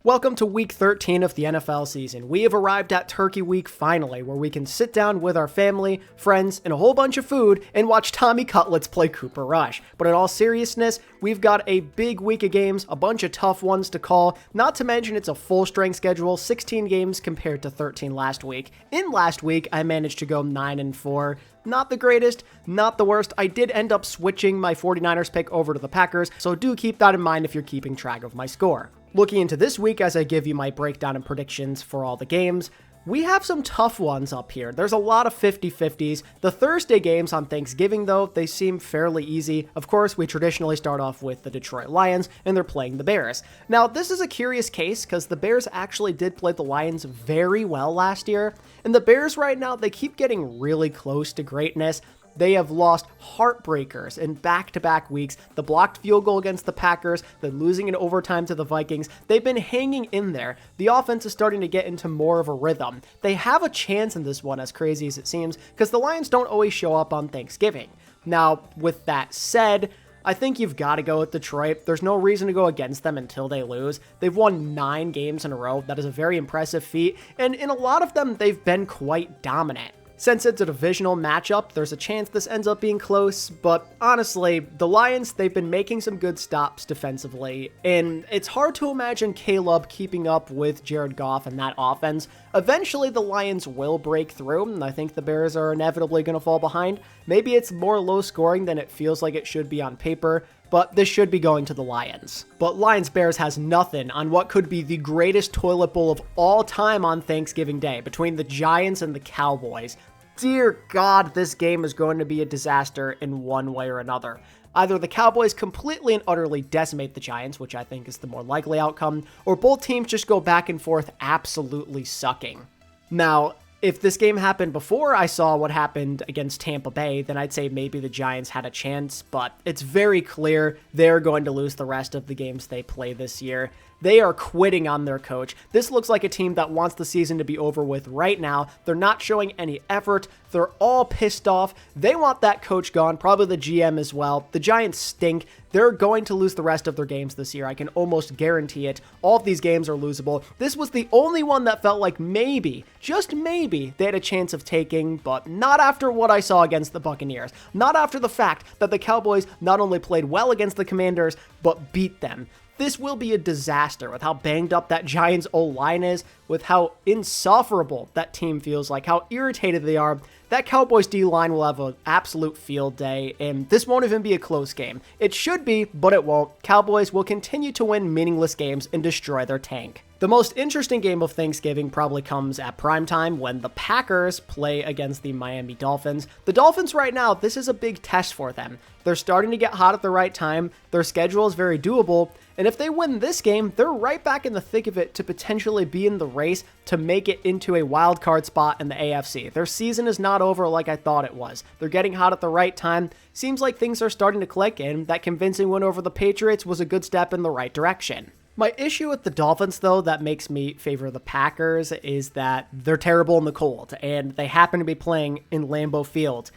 Welcome to week 13 of the NFL season. We have arrived at Turkey Week finally, where we can sit down with our family, friends, and a whole bunch of food and watch Tommy Cutlets play Cooper Rush. But in all seriousness, we've got a big week of games, a bunch of tough ones to call, not to mention it's a full strength schedule, 16 games compared to 13 last week. In last week, I managed to go 9-4. Not the greatest, not the worst. I did end up switching my 49ers pick over to the Packers, so do keep that in mind if you're keeping track of my score. Looking into this week as I give you my breakdown and predictions for all the games, we have some tough ones up here. There's a lot of 50-50s. The Thursday games on Thanksgiving, though, they seem fairly easy. Of course, we traditionally start off with the Detroit Lions, and they're playing the Bears. Now, this is a curious case because the Bears actually did play the Lions very well last year, and the Bears right now, they keep getting really close to greatness. They have lost heartbreakers in back-to-back weeks. The blocked field goal against the Packers, then losing in overtime to the Vikings. They've been hanging in there. The offense is starting to get into more of a rhythm. They have a chance in this one, as crazy as it seems, because the Lions don't always show up on Thanksgiving. Now, with that said, I think you've got to go with Detroit. There's no reason to go against them until they lose. They've won 9 games in a row. That is a very impressive feat, and in a lot of them, they've been quite dominant. Since it's a divisional matchup, there's a chance this ends up being close, but honestly, the Lions, they've been making some good stops defensively, and it's hard to imagine Caleb keeping up with Jared Goff and that offense. Eventually, the Lions will break through, and I think the Bears are inevitably going to fall behind. Maybe it's more low scoring than it feels like it should be on paper, but this should be going to the Lions. But Lions-Bears has nothing on what could be the greatest toilet bowl of all time on Thanksgiving Day between the Giants and the Cowboys. Dear God, this game is going to be a disaster in one way or another. Either the Cowboys completely and utterly decimate the Giants, which I think is the more likely outcome, or both teams just go back and forth absolutely sucking. Now, if this game happened before I saw what happened against Tampa Bay, then I'd say maybe the Giants had a chance, but it's very clear they're going to lose the rest of the games they play this year. They are quitting on their coach. This looks like a team that wants the season to be over with right now. They're not showing any effort. They're all pissed off. They want that coach gone, probably the GM as well. The Giants stink. They're going to lose the rest of their games this year. I can almost guarantee it. All of these games are losable. This was the only one that felt like maybe, just maybe, they had a chance of taking, but not after what I saw against the Buccaneers. Not after the fact that the Cowboys not only played well against the Commanders, but beat them. This will be a disaster with how banged up that Giants O-line is, with how insufferable that team feels like, how irritated they are. That Cowboys D-line will have an absolute field day, and this won't even be a close game. It should be, but it won't. Cowboys will continue to win meaningless games and destroy their tank. The most interesting game of Thanksgiving probably comes at primetime when the Packers play against the Miami Dolphins. The Dolphins right now, this is a big test for them. They're starting to get hot at the right time. Their schedule is very doable. And if they win this game, they're right back in the thick of it to potentially be in the race to make it into a wild card spot in the AFC. Their season is not over like I thought it was. They're getting hot at the right time. Seems like things are starting to click, and that convincing win over the Patriots was a good step in the right direction. My issue with the Dolphins, though, that makes me favor the Packers is that they're terrible in the cold, and they happen to be playing in Lambeau Field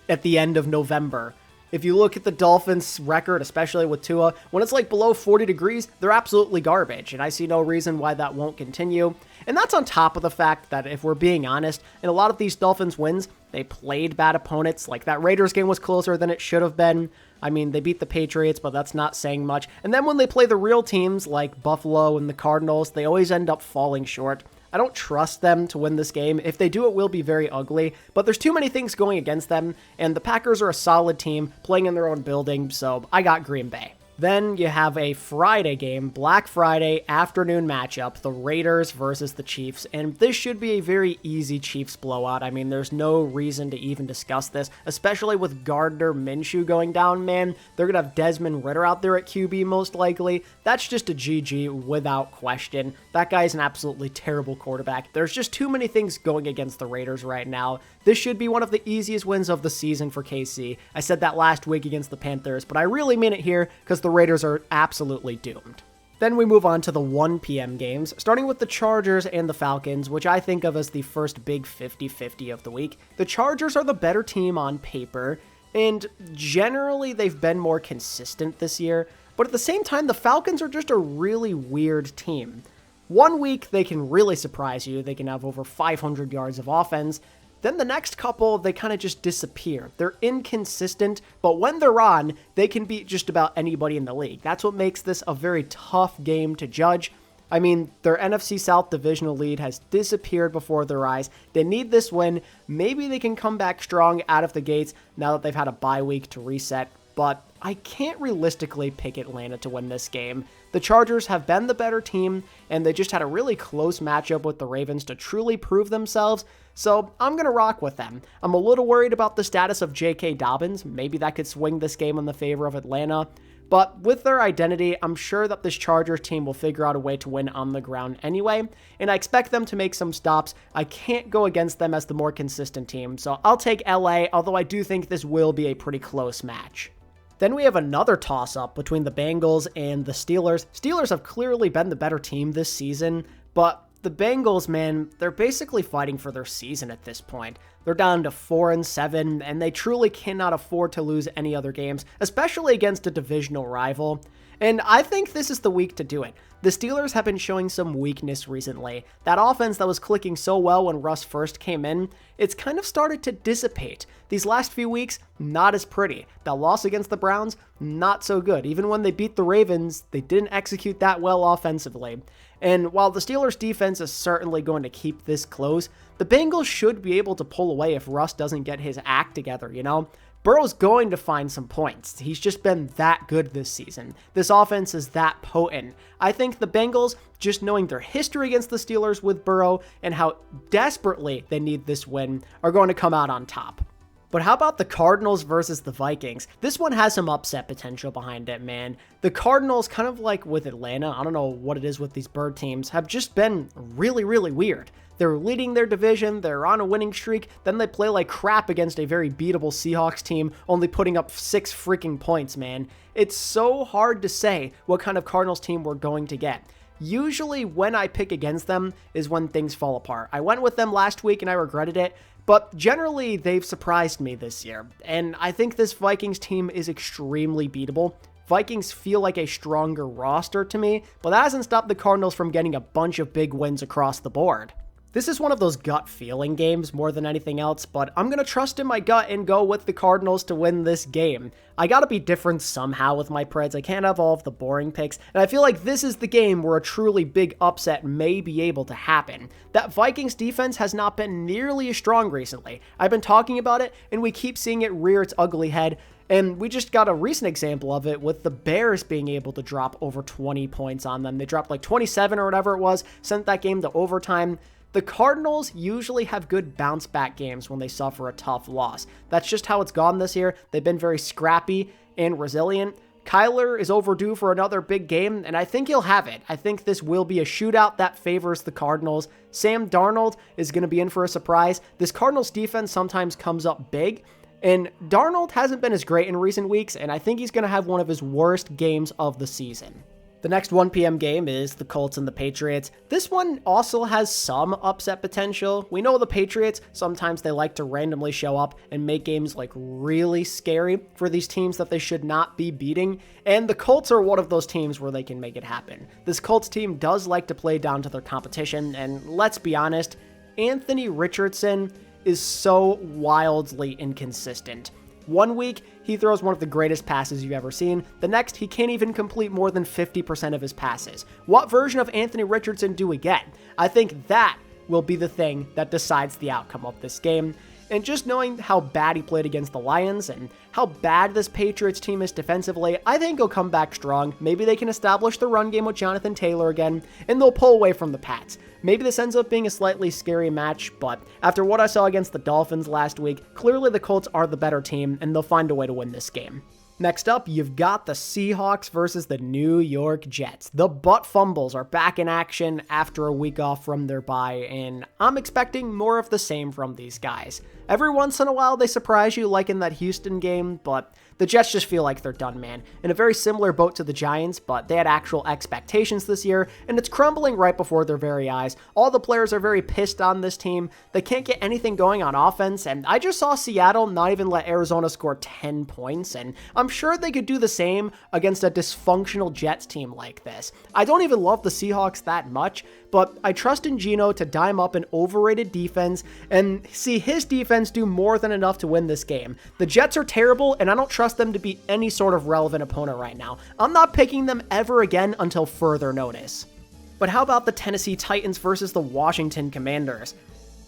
at the end of November. If you look at the Dolphins' record, especially with Tua, when it's like below 40 degrees, they're absolutely garbage, and I see no reason why that won't continue. And that's on top of the fact that, if we're being honest, in a lot of these Dolphins wins, they played bad opponents. Like, that Raiders game was closer than it should have been. I mean, they beat the Patriots, but that's not saying much. And then when they play the real teams, like Buffalo and the Cardinals, they always end up falling short. I don't trust them to win this game. If they do, it will be very ugly, but there's too many things going against them, and the Packers are a solid team playing in their own building, so I got Green Bay. Then you have a Friday game, Black Friday afternoon matchup, the Raiders versus the Chiefs, and this should be a very easy Chiefs blowout. I mean, there's no reason to even discuss this, especially with Gardner Minshew going down, man. They're going to have Desmond Ridder out there at QB most likely. That's just a GG without question. That guy's an absolutely terrible quarterback. There's just too many things going against the Raiders right now. This should be one of the easiest wins of the season for KC. I said that last week against the Panthers, but I really mean it here because the Raiders are absolutely doomed. Then we move on to the 1 p.m. games, starting with the Chargers and the Falcons, which I think of as the first big 50-50 of the week. The Chargers are the better team on paper, and generally they've been more consistent this year, but at the same time, the Falcons are just a really weird team. One week, they can really surprise you. They can have over 500 yards of offense. Then the next couple, they kind of just disappear. They're inconsistent, but when they're on, they can beat just about anybody in the league. That's what makes this a very tough game to judge. I mean, their NFC South divisional lead has disappeared before their eyes. They need this win. Maybe they can come back strong out of the gates now that they've had a bye week to reset, but I can't realistically pick Atlanta to win this game. The Chargers have been the better team, and they just had a really close matchup with the Ravens to truly prove themselves, so I'm going to rock with them. I'm a little worried about the status of J.K. Dobbins. Maybe that could swing this game in the favor of Atlanta, but with their identity, I'm sure that this Chargers team will figure out a way to win on the ground anyway, and I expect them to make some stops. I can't go against them as the more consistent team, so I'll take LA, although I do think this will be a pretty close match. Then we have another toss-up between the Bengals and the Steelers. Steelers have clearly been the better team this season, but the Bengals, man, they're basically fighting for their season at this point. They're down to 4-7, and they truly cannot afford to lose any other games, especially against a divisional rival. And I think this is the week to do it. The Steelers have been showing some weakness recently. That offense that was clicking so well when Russ first came in, it's kind of started to dissipate. These last few weeks, not as pretty. That loss against the Browns, not so good. Even when they beat the Ravens, they didn't execute that well offensively. And while the Steelers' defense is certainly going to keep this close, the Bengals should be able to pull away if Russ doesn't get his act together, you know? Burrow's going to find some points. He's just been that good this season. This offense is that potent. I think the Bengals, just knowing their history against the Steelers with Burrow and how desperately they need this win, are going to come out on top. But how about the Cardinals versus the Vikings? This one has some upset potential behind it, man. The Cardinals, kind of like with Atlanta, I don't know what it is with these bird teams, have just been really, really weird. They're leading their division, they're on a winning streak, then they play like crap against a very beatable Seahawks team, only putting up 6 freaking points, man. It's so hard to say what kind of Cardinals team we're going to get. Usually when I pick against them is when things fall apart. I went with them last week and I regretted it, but generally they've surprised me this year, and I think this Vikings team is extremely beatable. Vikings feel like a stronger roster to me, but that hasn't stopped the Cardinals from getting a bunch of big wins across the board. This is one of those gut feeling games more than anything else, but I'm going to trust in my gut and go with the Cardinals to win this game. I got to be different somehow with my Preds. I can't have all of the boring picks, and I feel like this is the game where a truly big upset may be able to happen. That Vikings defense has not been nearly as strong recently. I've been talking about it, and we keep seeing it rear its ugly head. And we just got a recent example of it with the Bears being able to drop over 20 points on them. They dropped like 27 or whatever it was, sent that game to overtime. The Cardinals usually have good bounce back games when they suffer a tough loss. That's just how it's gone this year. They've been very scrappy and resilient. Kyler is overdue for another big game, and I think he'll have it. I think this will be a shootout that favors the Cardinals. Sam Darnold is going to be in for a surprise. This Cardinals defense sometimes comes up big, and Darnold hasn't been as great in recent weeks, and I think he's going to have one of his worst games of the season. The next 1 p.m. game is the Colts and the Patriots. This one also has some upset potential. We know the Patriots, sometimes they like to randomly show up and make games like really scary for these teams that they should not be beating. And the Colts are one of those teams where they can make it happen. This Colts team does like to play down to their competition, and let's be honest, Anthony Richardson is so wildly inconsistent. One week, he throws one of the greatest passes you've ever seen. The next, he can't even complete more than 50% of his passes. What version of Anthony Richardson do we get? I think that will be the thing that decides the outcome of this game. And just knowing how bad he played against the Lions and how bad this Patriots team is defensively, I think he'll come back strong. Maybe they can establish the run game with Jonathan Taylor again, and they'll pull away from the Pats. Maybe this ends up being a slightly scary match, but after what I saw against the Dolphins last week, clearly the Colts are the better team, and they'll find a way to win this game. Next up, you've got the Seahawks versus the New York Jets. The butt fumbles are back in action after a week off from their bye, and I'm expecting more of the same from these guys. Every once in a while, they surprise you, like in that Houston game, but the Jets just feel like they're done, man. In a very similar boat to the Giants, but they had actual expectations this year, and it's crumbling right before their very eyes. All the players are very pissed on this team. They can't get anything going on offense, and I just saw Seattle not even let Arizona score 10 points, and I'm sure they could do the same against a dysfunctional Jets team like this. I don't even love the Seahawks that much, but I trust in Geno to dime up an overrated defense and see his defense do more than enough to win this game. The Jets are terrible, and I don't trust them to beat any sort of relevant opponent right now. I'm not picking them ever again until further notice. But how about the Tennessee Titans versus the Washington Commanders?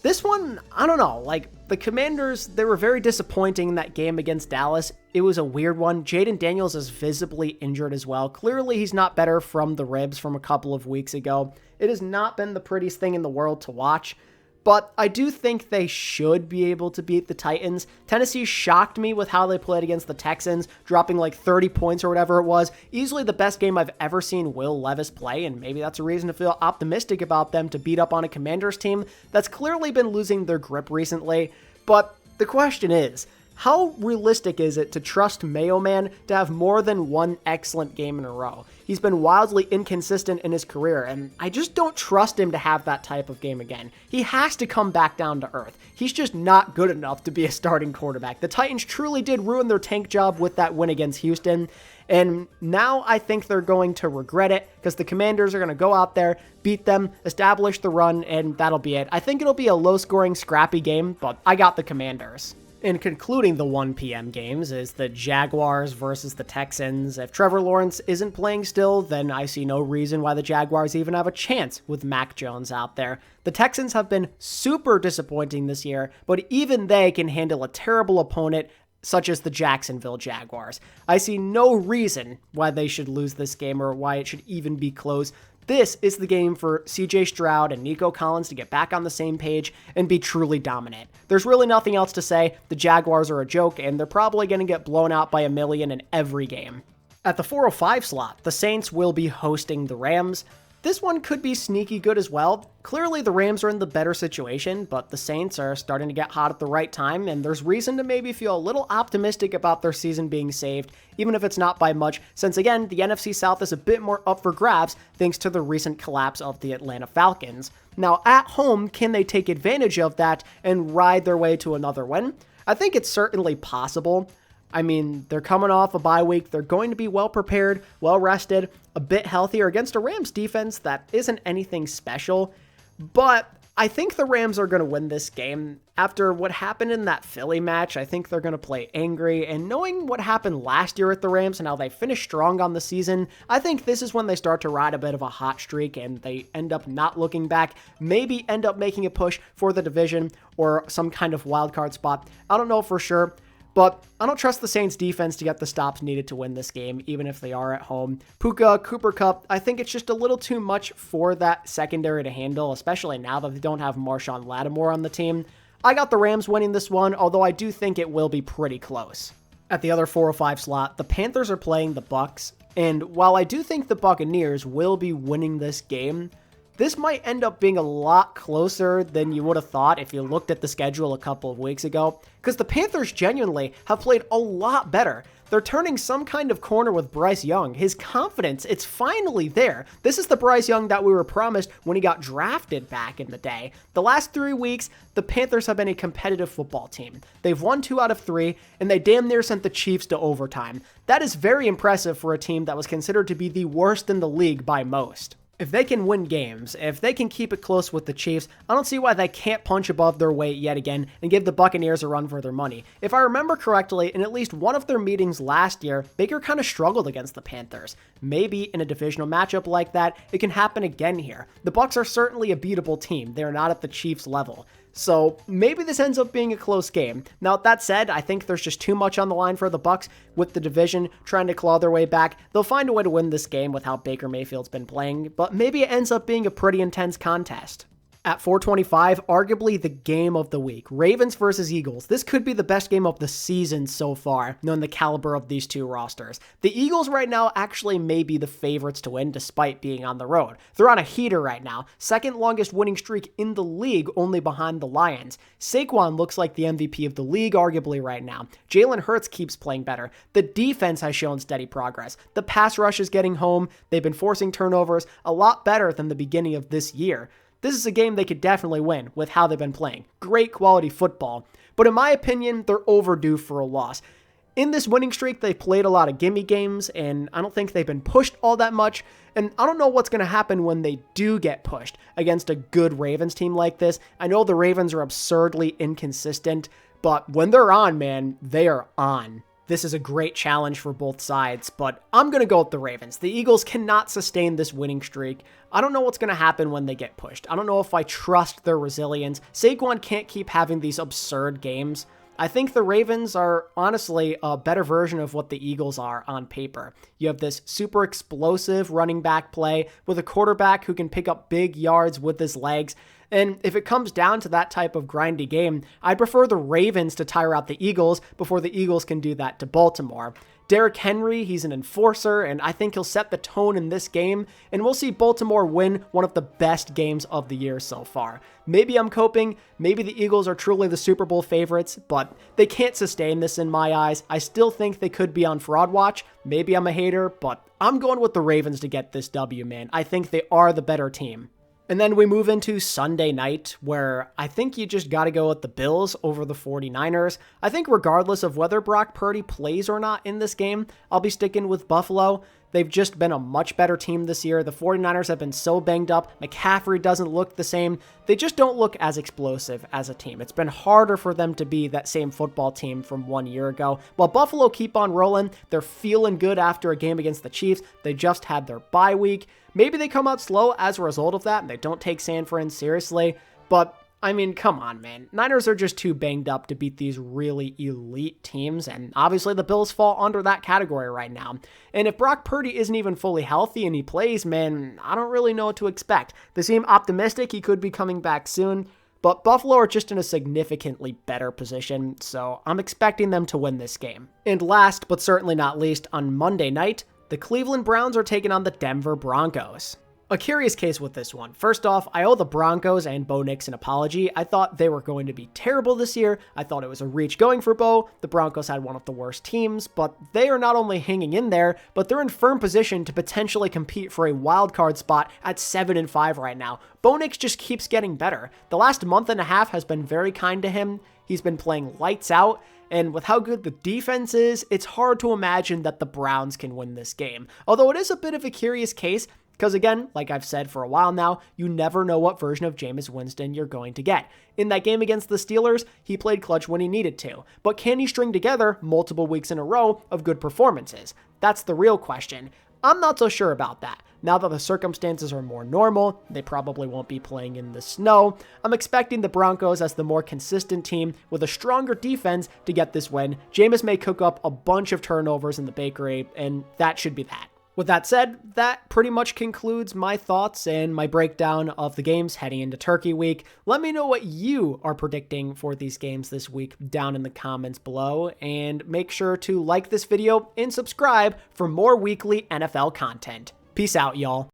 This one, I don't know, like, the Commanders, they were very disappointing in that game against Dallas. It was a weird one. Jaden Daniels is visibly injured as well. Clearly, he's not better from the ribs from a couple of weeks ago. It has not been the prettiest thing in the world to watch, but I do think they should be able to beat the Titans. Tennessee shocked me with how they played against the Texans, dropping like 30 points or whatever it was. Easily the best game I've ever seen Will Levis play, and maybe that's a reason to feel optimistic about them to beat up on a Commanders team that's clearly been losing their grip recently. But the question is, how realistic is it to trust Mayo Man to have more than one excellent game in a row? He's been wildly inconsistent in his career, and I just don't trust him to have that type of game again. He has to come back down to earth. He's just not good enough to be a starting quarterback. The Titans truly did ruin their tank job with that win against Houston, and now I think they're going to regret it because the Commanders are going to go out there, beat them, establish the run, and that'll be it. I think it'll be a low-scoring, scrappy game, but I got the Commanders. And concluding the 1 p.m. games is the Jaguars versus the Texans. If Trevor Lawrence isn't playing still, then I see no reason why the Jaguars even have a chance with Mac Jones out there. The Texans have been super disappointing this year, but even they can handle a terrible opponent such as the Jacksonville Jaguars. I see no reason why they should lose this game or why it should even be close. This is the game for CJ Stroud and Nico Collins to get back on the same page and be truly dominant. There's really nothing else to say. The Jaguars are a joke, and they're probably going to get blown out by 1,000,000 in every game. At the 4:05 slot, the Saints will be hosting the Rams. This one could be sneaky good as well. Clearly, the Rams are in the better situation, but the Saints are starting to get hot at the right time, and there's reason to maybe feel a little optimistic about their season being saved, even if it's not by much, since again, the NFC South is a bit more up for grabs thanks to the recent collapse of the Atlanta Falcons. Now, at home, can they take advantage of that and ride their way to another win? I think it's certainly possible. I mean, they're coming off a bye week. They're going to be well prepared, well rested, a bit healthier against a Rams defense that isn't anything special. But I think the Rams are going to win this game. After what happened in that Philly match, I think they're going to play angry. And knowing what happened last year at the Rams and how they finished strong on the season, I think this is when they start to ride a bit of a hot streak and they end up not looking back, maybe end up making a push for the division or some kind of wildcard spot. I don't know for sure. But I don't trust the Saints defense to get the stops needed to win this game, even if they are at home. Puka, Cooper Kupp, I think it's just a little too much for that secondary to handle, especially now that they don't have Marshawn Lattimore on the team. I got the Rams winning this one, although I do think it will be pretty close. At the other 4:05 slot, the Panthers are playing the Bucs, and while I do think the Buccaneers will be winning this game, this might end up being a lot closer than you would have thought if you looked at the schedule a couple of weeks ago, because the Panthers genuinely have played a lot better. They're turning some kind of corner with Bryce Young. His confidence, it's finally there. This is the Bryce Young that we were promised when he got drafted back in the day. The last 3 weeks, the Panthers have been a competitive football team. They've won 2 out of 3, and they damn near sent the Chiefs to overtime. That is very impressive for a team that was considered to be the worst in the league by most. If they can win games, if they can keep it close with the Chiefs, I don't see why they can't punch above their weight yet again and give the Buccaneers a run for their money. If I remember correctly, in at least one of their meetings last year, Baker kind of struggled against the Panthers. Maybe in a divisional matchup like that, it can happen again here. The Bucs are certainly a beatable team. They're not at the Chiefs level. So maybe this ends up being a close game. Now, that said, I think there's just too much on the line for the Bucs with the division trying to claw their way back. They'll find a way to win this game with how Baker Mayfield's been playing, but maybe it ends up being a pretty intense contest. At 425, arguably the game of the week. Ravens versus Eagles. This could be the best game of the season so far, knowing the caliber of these two rosters. The Eagles right now actually may be the favorites to win despite being on the road. They're on a heater right now. Second longest winning streak in the league, only behind the Lions. Saquon looks like the MVP of the league arguably right now. Jalen Hurts keeps playing better. The defense has shown steady progress. The pass rush is getting home. They've been forcing turnovers a lot better than the beginning of this year. This is a game they could definitely win with how they've been playing. Great quality football. But in my opinion, they're overdue for a loss. In this winning streak, they've played a lot of gimme games, and I don't think they've been pushed all that much. And I don't know what's going to happen when they do get pushed against a good Ravens team like this. I know the Ravens are absurdly inconsistent, but when they're on, man, they are on. This is a great challenge for both sides, but I'm going to go with the Ravens. The Eagles cannot sustain this winning streak. I don't know what's going to happen when they get pushed. I don't know if I trust their resilience. Saquon can't keep having these absurd games. I think the Ravens are honestly a better version of what the Eagles are on paper. You have this super explosive running back play with a quarterback who can pick up big yards with his legs. And if it comes down to that type of grindy game, I'd prefer the Ravens to tire out the Eagles before the Eagles can do that to Baltimore. Derrick Henry, he's an enforcer, and I think he'll set the tone in this game, and we'll see Baltimore win one of the best games of the year so far. Maybe I'm coping, maybe the Eagles are truly the Super Bowl favorites, but they can't sustain this in my eyes. I still think they could be on fraud watch. Maybe I'm a hater, but I'm going with the Ravens to get this W, man. I think they are the better team. And then we move into Sunday night, where I think you just got to go with the Bills over the 49ers. I think regardless of whether Brock Purdy plays or not in this game, I'll be sticking with Buffalo. They've just been a much better team this year. The 49ers have been so banged up. McCaffrey doesn't look the same. They just don't look as explosive as a team. It's been harder for them to be that same football team from 1 year ago. While Buffalo keep on rolling, they're feeling good after a game against the Chiefs. They just had their bye week. Maybe they come out slow as a result of that and they don't take San Fran seriously, but I mean, come on, man. Niners are just too banged up to beat these really elite teams, and obviously the Bills fall under that category right now. And if Brock Purdy isn't even fully healthy and he plays, man, I don't really know what to expect. They seem optimistic he could be coming back soon, but Buffalo are just in a significantly better position, so I'm expecting them to win this game. And last, but certainly not least, on Monday night, the Cleveland Browns are taking on the Denver Broncos. A curious case with this one. First off, I owe the Broncos and Bo Nix an apology. I thought they were going to be terrible this year. I thought it was a reach going for Bo. The Broncos had one of the worst teams, but they are not only hanging in there, but they're in firm position to potentially compete for a wild card spot at 7-5 right now. Bo Nix just keeps getting better. The last month and a half has been very kind to him. He's been playing lights out, and with how good the defense is, it's hard to imagine that the Browns can win this game. Although it is a bit of a curious case, because again, like I've said for a while now, you never know what version of Jameis Winston you're going to get. In that game against the Steelers, he played clutch when he needed to. But can he string together multiple weeks in a row of good performances? That's the real question. I'm not so sure about that. Now that the circumstances are more normal, they probably won't be playing in the snow. I'm expecting the Broncos as the more consistent team with a stronger defense to get this win. Jameis may cook up a bunch of turnovers in the bakery, and that should be that. With that said, that pretty much concludes my thoughts and my breakdown of the games heading into Turkey Week. Let me know what you are predicting for these games this week down in the comments below, and make sure to like this video and subscribe for more weekly NFL content. Peace out, y'all.